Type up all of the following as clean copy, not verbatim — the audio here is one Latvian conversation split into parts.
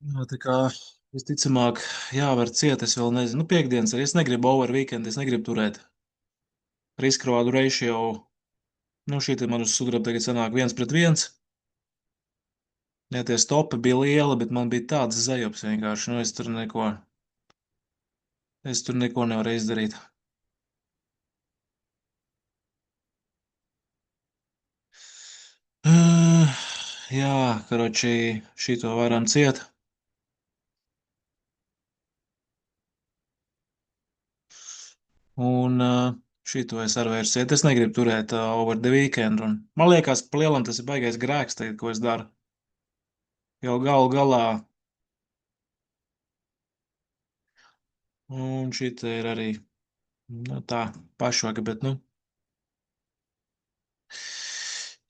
Jā, tā kā visticamāk, jāvar ciet, es vēl nezinu. Nu, piekdienas arī es negribu over weekend, es negribu turēt risk reward ratio. Nu, šī te man uz sudraba tagad sanāk 1 pret 1. Jā, tie stopi bija lieli, bet man bija tāds zajops vienkārši. Nu, es tur neko nevaru izdarīt. Uh, jā, karoči, šito varam ciet. Un šito es arī vairs ciet. Es negribu turēt over the weekend. Un man liekas, pa lielam tas ir baigais grēks tagad, ko es daru. Jau galu galā. Un šī ir arī nu, tā pašvaka, bet, nu,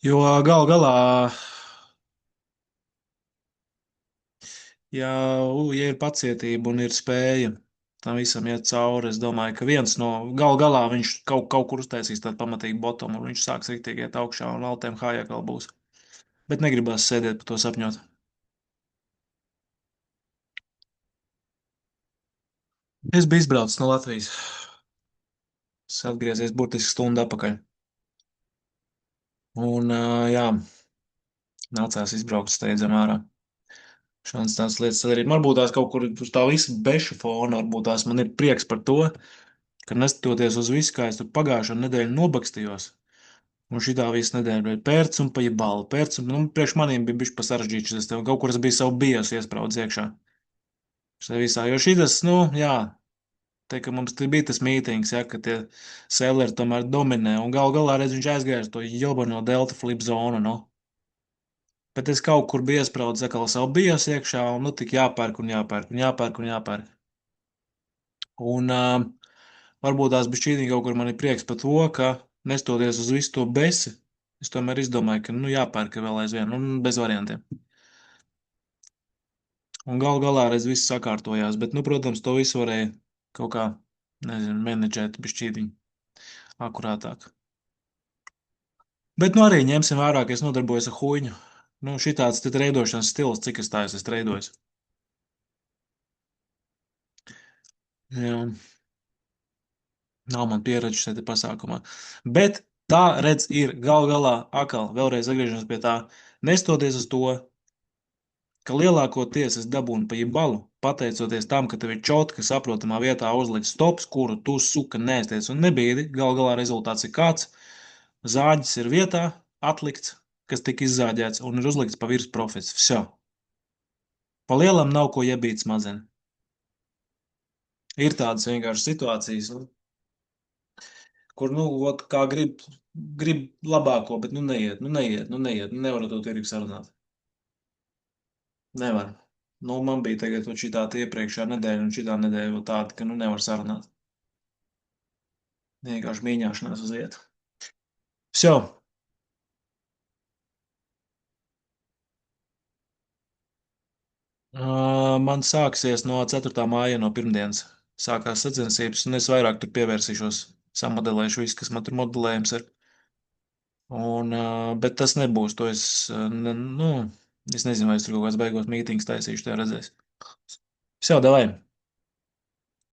jo gal galā, ja ir pacietība un ir spēja tam visam iet cauri, es domāju, ka viens no gal galā viņš kaut kur uztaisīs tādu pamatīgu botumu, un viņš sāks riktīgi iet augšā, un altēm hājā vēl būs. Bet negribas sēdēt par to sapņot. Es biju izbraucis no Latvijas. Es atgriezies burtiski stundu atpakaļ. Un, jā, nācās izbraukt steidzam ārā. Šādas tādas lietas arī. Varbūt tās kaut kur uz tā visa beša fona, varbūt tās man ir prieks par to, ka neskatoties uz visu, kā es tur pagājušo nedēļu nobakstījos, un šitā visu nedēļu bija pērts un pa jebalu, pērts, un, nu, priekš maniem bija bišķi pa sarežģīts, es tev kaut kur es biju savu bios iespraudz iekšā. Šajā visā, jo šitas, nu, jā, te, ka mums te bija tas mītings, ja, ka tie selleri tomēr dominē, un gal galā redz viņš aizgāja uz to jobano delta flip zonu, nu. Bet es kaut kur biju iespraudis atkal savu bios iekšā, un, nu, tik jāpērk un jāpērk un jāpērk un jāpērk. Un varbūt tās bišķītī kaut kur man ir prieks par to, ka nestoties uz visu to besi, es tomēr izdomāju, ka, nu, jāpērk vēl aizvien, un bez variantiem. Un gal galā reiz viss sakārtojās, bet, nu, protams, to visu varēja kaut kā, nezinu, menedžēt bišķītiņ akurātāk. Bet, nu, arī ņemsim vērā, ka es nodarbojos ar huīņu. Nu, šitāds te treidošanas stils, cik es tā esmu treidojis. Jā, nav man pieredze šeit pasākumā. Bet tā, redz, ir gal galā atkal, vēlreiz atgriežamies pie tā, nestoties uz to, ka lielākoties es dabūnu pa jebalu, pateicoties tam, ka tev ir čotka saprotamā vietā uzlikts stops, kuru tu suka neaizties un nebīdi, gal galā rezultāts ir kāds, zāģis ir vietā, atlikts, kas tika izzāģēts un ir uzlikts pa virs profits. Vsjo. Pa lielam nav ko iebīt smadzen. Ir tādas vienkārši situācijas, nu, kur, nu, ot, kā grib labāko, bet, nu, neiet, nu, nevar to tirgu sarunāt. Nevar. Nu, man bija tagad ot šitā te iepriekšējā nedēļa un šitā nedēļa vēl tāda, ka, nu, nevar sarunāt. Vienkārši mīņāšanās uz vietu. Vsjo. Man sāksies no 4. māja, no pirmdienas. Sākās sacensības, un es vairāk tur pievērsīšos, samodelēšu visu, kas man tur modelējums ir. Un, bet tas nebūs, to es, nu, es nezinu, vai es tur kaut kāds beigos mītings taisīšu, tā redzēs. Vsjo, davai!